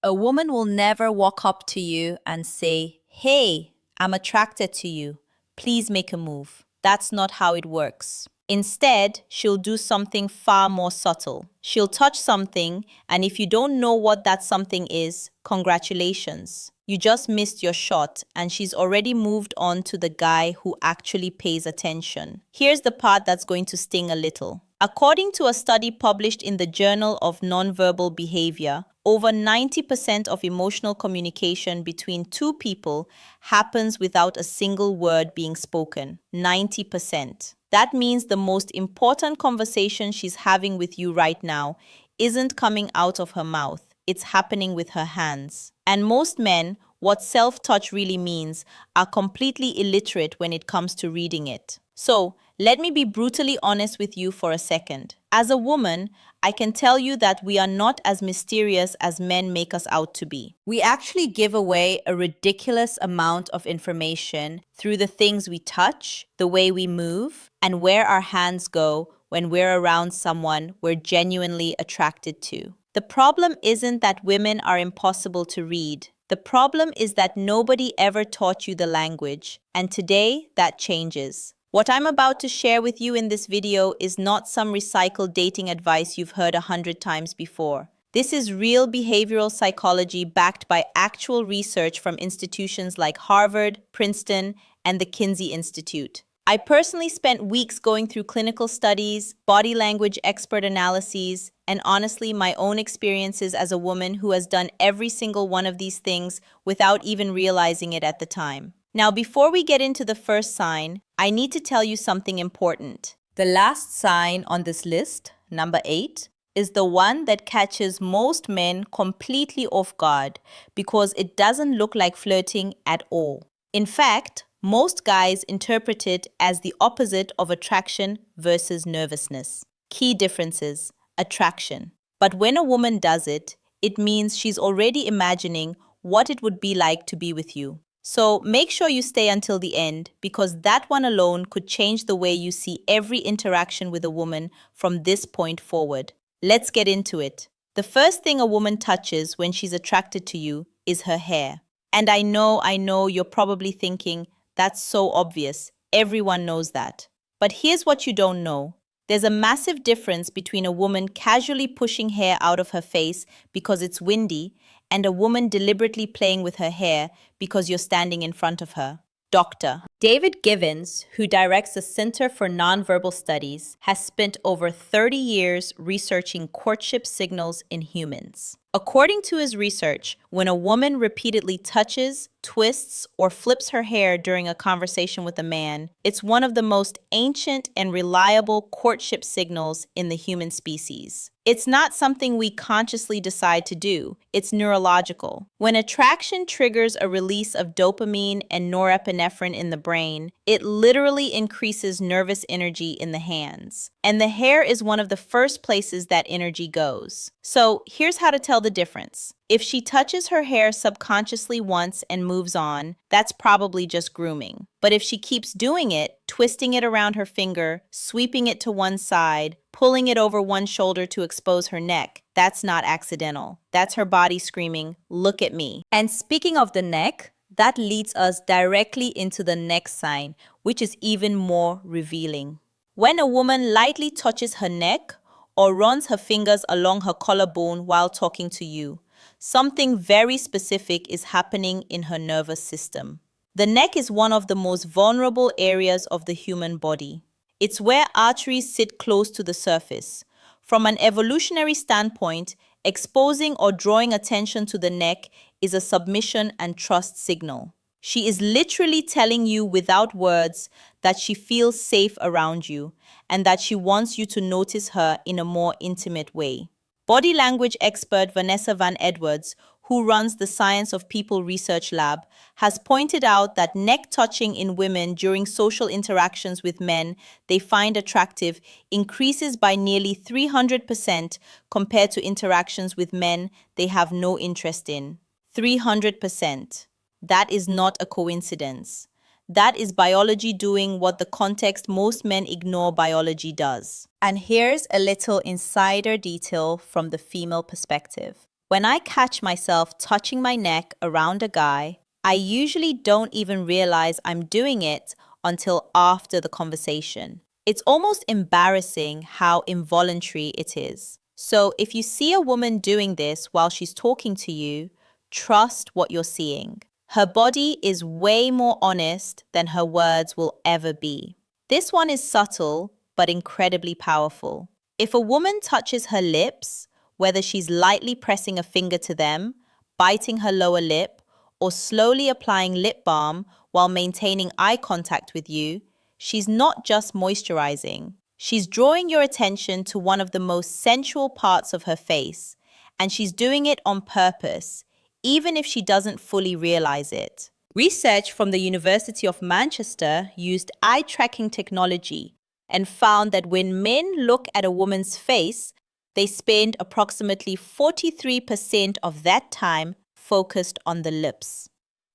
A woman will never walk up to you and say, "Hey, I'm attracted to you. Please make a move." That's not how it works. Instead, she'll do something far more subtle. She'll touch something, and if you don't know what that something is, congratulations. You just missed your shot, and she's already moved on to the guy who actually pays attention. Here's the part that's going to sting a little. According to a study published in the Journal of Nonverbal Behavior, over 90% of emotional communication between two people happens without a single word being spoken. 90%. That means the most important conversation she's having with you right now isn't coming out of her mouth. It's happening with her hands. And most men, what self-touch really means, are completely illiterate when it comes to reading it. So, let me be brutally honest with you for a second. As a woman, I can tell you that we are not as mysterious as men make us out to be. We actually give away a ridiculous amount of information through the things we touch, the way we move, and where our hands go when we're around someone we're genuinely attracted to. The problem isn't that women are impossible to read. The problem is that nobody ever taught you the language, and today that changes. What I'm about to share with you in this video is not some recycled dating advice you've heard 100 times before. This is real behavioral psychology backed by actual research from institutions like Harvard, Princeton, and the Kinsey Institute. I personally spent weeks going through clinical studies, body language expert analyses, and honestly, my own experiences as a woman who has done every single one of these things without even realizing it at the time. Now, before we get into the first sign, I need to tell you something important. The last sign on this list, number 8, is the one that catches most men completely off guard because it doesn't look like flirting at all. In fact, most guys interpret it as the opposite of attraction versus nervousness. Key differences: attraction. But when a woman does it, it means she's already imagining what it would be like to be with you. So make sure you stay until the end because that one alone could change the way you see every interaction with a woman from this point forward. Let's get into it. The first thing a woman touches when she's attracted to you is her hair. And I know you're probably thinking, that's so obvious. Everyone knows that. But here's what you don't know. There's a massive difference between a woman casually pushing hair out of her face because it's windy and a woman deliberately playing with her hair because you're standing in front of her. Dr. David Givens, who directs the Center for Nonverbal Studies, has spent over 30 years researching courtship signals in humans. According to his research, when a woman repeatedly touches, twists, or flips her hair during a conversation with a man, it's one of the most ancient and reliable courtship signals in the human species. It's not something we consciously decide to do. It's neurological. When attraction triggers a release of dopamine and norepinephrine in the brain, it literally increases nervous energy in the hands. And the hair is one of the first places that energy goes. So here's how to tell the difference. If she touches her hair subconsciously once and moves on, that's probably just grooming. But if she keeps doing it, twisting it around her finger, sweeping it to one side, pulling it over one shoulder to expose her neck, that's not accidental. That's her body screaming, "Look at me." And speaking of the neck, that leads us directly into the next sign, which is even more revealing. When a woman lightly touches her neck or runs her fingers along her collarbone while talking to you, something very specific is happening in her nervous system. The neck is one of the most vulnerable areas of the human body. It's where arteries sit close to the surface. From an evolutionary standpoint, exposing or drawing attention to the neck is a submission and trust signal. She is literally telling you without words that she feels safe around you and that she wants you to notice her in a more intimate way. Body language expert Vanessa Van Edwards, who runs the Science of People Research Lab, has pointed out that neck touching in women during social interactions with men they find attractive increases by nearly 300% compared to interactions with men they have no interest in. 300%. That is not a coincidence. That is biology doing what the context most men ignore biology does. And here's a little insider detail from the female perspective. When I catch myself touching my neck around a guy, I usually don't even realize I'm doing it until after the conversation. It's almost embarrassing how involuntary it is. So if you see a woman doing this while she's talking to you, trust what you're seeing. Her body is way more honest than her words will ever be. This one is subtle, but incredibly powerful. If a woman touches her lips, whether she's lightly pressing a finger to them, biting her lower lip, or slowly applying lip balm while maintaining eye contact with you, she's not just moisturizing. She's drawing your attention to one of the most sensual parts of her face, and she's doing it on purpose, even if she doesn't fully realize it. Research from the University of Manchester used eye tracking technology and found that when men look at a woman's face, they spend approximately 43% of that time focused on the lips,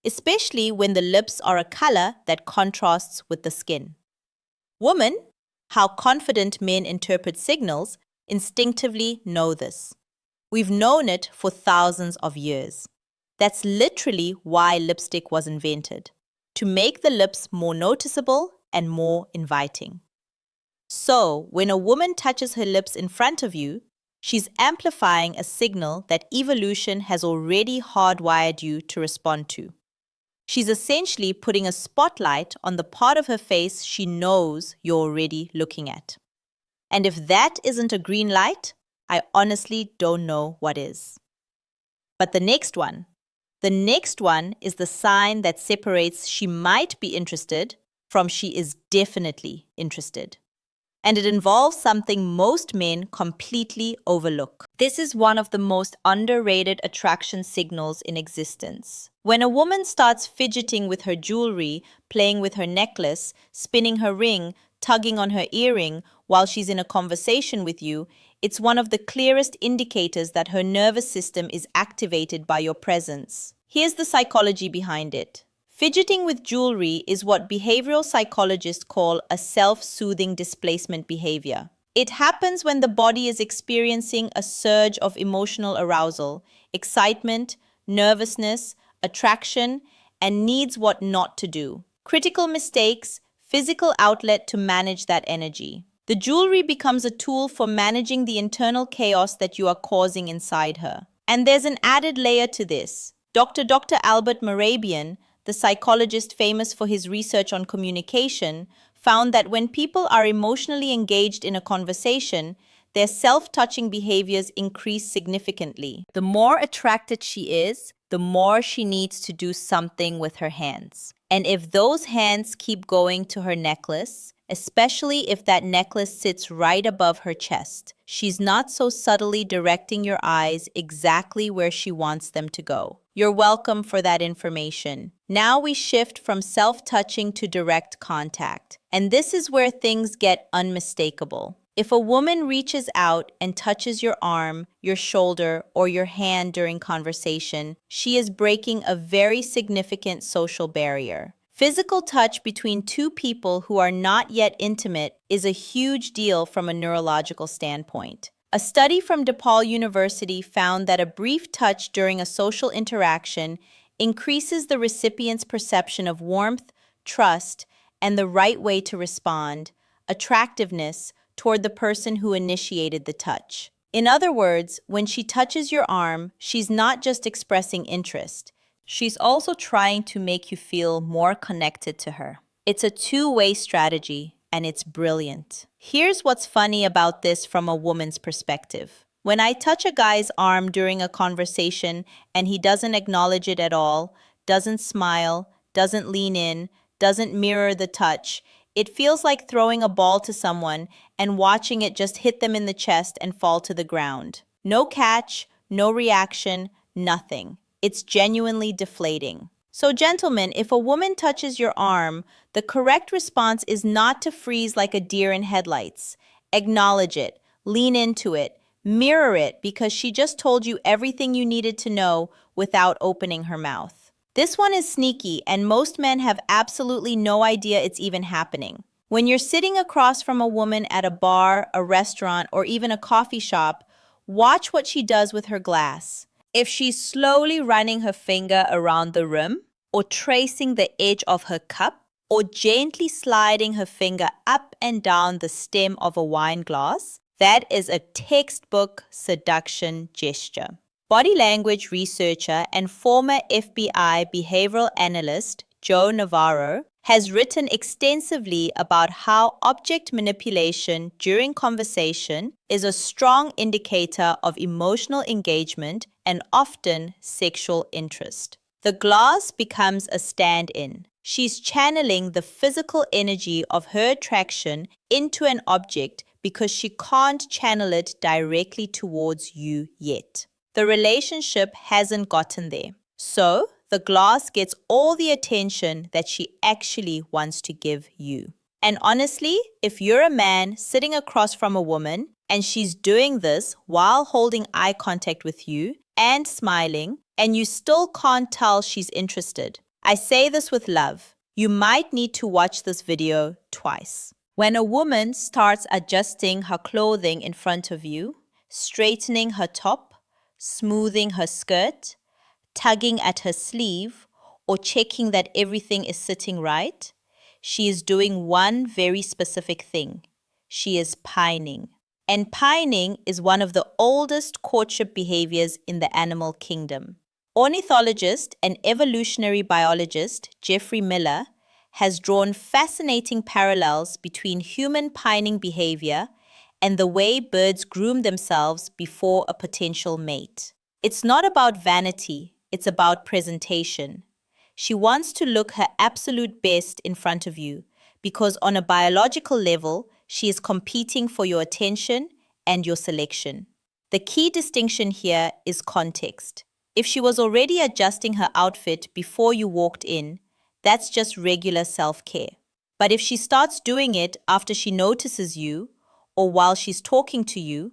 especially when the lips are a color that contrasts with the skin. Women, how confident men interpret signals, instinctively know this. We've known it for thousands of years. That's literally why lipstick was invented, to make the lips more noticeable and more inviting. So, when a woman touches her lips in front of you, she's amplifying a signal that evolution has already hardwired you to respond to. She's essentially putting a spotlight on the part of her face she knows you're already looking at. And if that isn't a green light, I honestly don't know what is. But the next one is the sign that separates she might be interested from she is definitely interested. And it involves something most men completely overlook. This is one of the most underrated attraction signals in existence. When a woman starts fidgeting with her jewelry, playing with her necklace, spinning her ring, tugging on her earring while she's in a conversation with you, it's one of the clearest indicators that her nervous system is activated by your presence. Here's the psychology behind it. Fidgeting with jewelry is what behavioral psychologists call a self-soothing displacement behavior. It happens when the body is experiencing a surge of emotional arousal, excitement, nervousness, attraction, and needs what not to do. Critical mistakes, physical outlet to manage that energy. The jewelry becomes a tool for managing the internal chaos that you are causing inside her. And there's an added layer to this. Dr. Albert Mehrabian, the psychologist famous for his research on communication, found that when people are emotionally engaged in a conversation, their self-touching behaviors increase significantly. The more attracted she is, the more she needs to do something with her hands. And if those hands keep going to her necklace, especially if that necklace sits right above her chest, she's not so subtly directing your eyes exactly where she wants them to go. You're welcome for that information. Now we shift from self-touching to direct contact. And this is where things get unmistakable. If a woman reaches out and touches your arm, your shoulder, or your hand during conversation, she is breaking a very significant social barrier. Physical touch between two people who are not yet intimate is a huge deal from a neurological standpoint. A study from DePaul University found that a brief touch during a social interaction increases the recipient's perception of warmth, trust, and the right way to respond, attractiveness, toward the person who initiated the touch. In other words, when she touches your arm, she's not just expressing interest. She's also trying to make you feel more connected to her. It's a two-way strategy, and it's brilliant. Here's what's funny about this from a woman's perspective. When I touch a guy's arm during a conversation and he doesn't acknowledge it at all, doesn't smile, doesn't lean in, doesn't mirror the touch, it feels like throwing a ball to someone and watching it just hit them in the chest and fall to the ground. No catch, no reaction, nothing. It's genuinely deflating. So gentlemen, if a woman touches your arm, the correct response is not to freeze like a deer in headlights. Acknowledge it, lean into it, mirror it because she just told you everything you needed to know without opening her mouth. This one is sneaky, and most men have absolutely no idea it's even happening. When you're sitting across from a woman at a bar, a restaurant, or even a coffee shop, watch what she does with her glass. If she's slowly running her finger around the rim, or tracing the edge of her cup, or gently sliding her finger up and down the stem of a wine glass, that is a textbook seduction gesture. Body language researcher and former FBI behavioral analyst Joe Navarro has written extensively about how object manipulation during conversation is a strong indicator of emotional engagement and often sexual interest. The glass becomes a stand-in. She's channeling the physical energy of her attraction into an object because she can't channel it directly towards you yet. The relationship hasn't gotten there. So, the glass gets all the attention that she actually wants to give you. And honestly, if you're a man sitting across from a woman and she's doing this while holding eye contact with you and smiling, and you still can't tell she's interested, I say this with love. You might need to watch this video twice. When a woman starts adjusting her clothing in front of you, straightening her top, smoothing her skirt, tugging at her sleeve, or checking that everything is sitting right, she is doing one very specific thing. She is pining. And pining is one of the oldest courtship behaviors in the animal kingdom. Ornithologist and evolutionary biologist Jeffrey Miller has drawn fascinating parallels between human pining behavior and the way birds groom themselves before a potential mate. It's not about vanity, it's about presentation. She wants to look her absolute best in front of you because on a biological level, she is competing for your attention and your selection. The key distinction here is context. If she was already adjusting her outfit before you walked in, that's just regular self-care. But if she starts doing it after she notices you or while she's talking to you,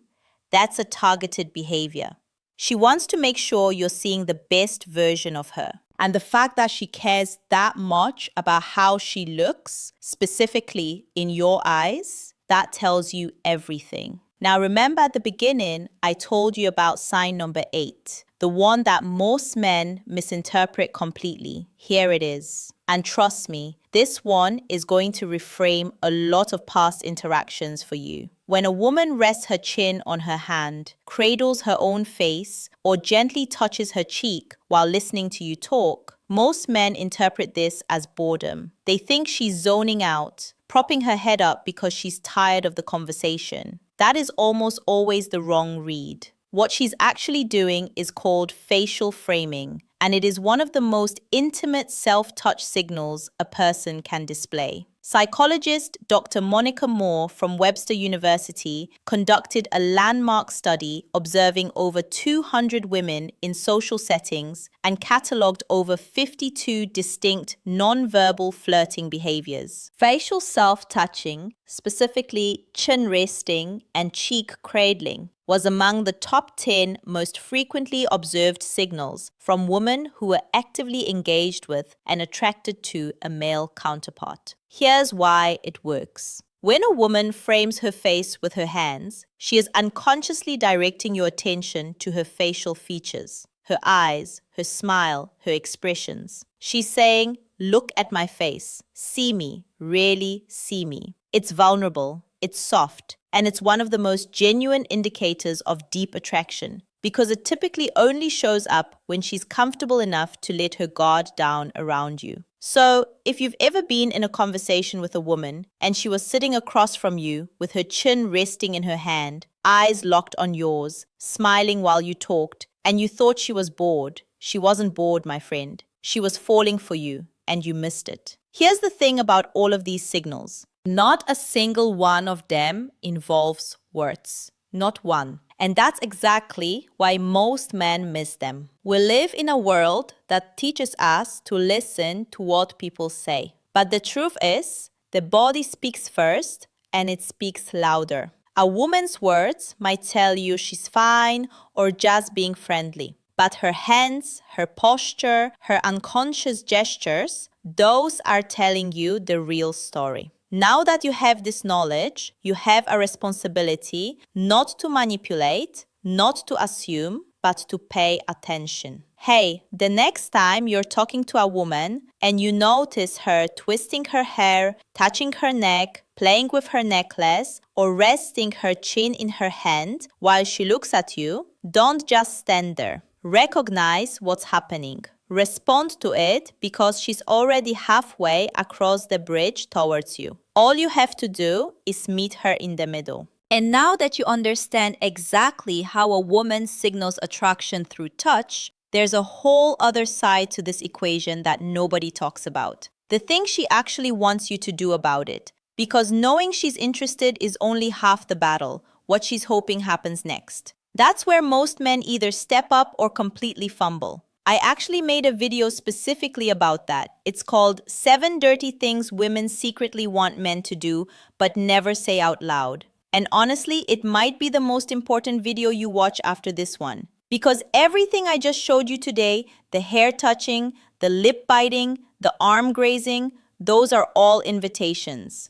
that's a targeted behavior. She wants to make sure you're seeing the best version of her. And the fact that she cares that much about how she looks, specifically in your eyes, that tells you everything. Now remember at the beginning, I told you about sign number 8, the one that most men misinterpret completely. Here it is. And trust me, this one is going to reframe a lot of past interactions for you. When a woman rests her chin on her hand, cradles her own face, or gently touches her cheek while listening to you talk, most men interpret this as boredom. They think she's zoning out, propping her head up because she's tired of the conversation. That is almost always the wrong read. What she's actually doing is called facial framing, and it is one of the most intimate self-touch signals a person can display. Psychologist Dr. Monica Moore from Webster University conducted a landmark study observing over 200 women in social settings and catalogued over 52 distinct non-verbal flirting behaviors. Facial self-touching, specifically chin resting and cheek cradling, was among the top 10 most frequently observed signals from women who were actively engaged with and attracted to a male counterpart. Here's why it works. When a woman frames her face with her hands, she is unconsciously directing your attention to her facial features, her eyes, her smile, her expressions. She's saying, "Look at my face. See me. Really see me." It's vulnerable, it's soft, and it's one of the most genuine indicators of deep attraction because it typically only shows up when she's comfortable enough to let her guard down around you. So, if you've ever been in a conversation with a woman and she was sitting across from you with her chin resting in her hand, eyes locked on yours, smiling while you talked, and you thought she was bored, she wasn't bored, my friend. She was falling for you, and you missed it. Here's the thing about all of these signals. Not a single one of them involves words. Not one. And that's exactly why most men miss them. We live in a world that teaches us to listen to what people say. But the truth is, the body speaks first and it speaks louder. A woman's words might tell you she's fine or just being friendly. But her hands, her posture, her unconscious gestures, those are telling you the real story. Now that you have this knowledge, you have a responsibility not to manipulate, not to assume, but to pay attention. Hey, the next time you're talking to a woman and you notice her twisting her hair, touching her neck, playing with her necklace, or resting her chin in her hand while she looks at you, don't just stand there. Recognize what's happening. Respond to it because she's already halfway across the bridge towards you. All you have to do is meet her in the middle. And now that you understand exactly how a woman signals attraction through touch, there's a whole other side to this equation that nobody talks about. The thing she actually wants you to do about it. Because knowing she's interested is only half the battle, what she's hoping happens next. That's where most men either step up or completely fumble. I actually made a video specifically about that. It's called 7 Dirty Things Women Secretly Want Men to Do but Never Say Out Loud. And honestly, it might be the most important video you watch after this one. Because everything I just showed you today, the hair touching, the lip biting, the arm grazing, those are all invitations.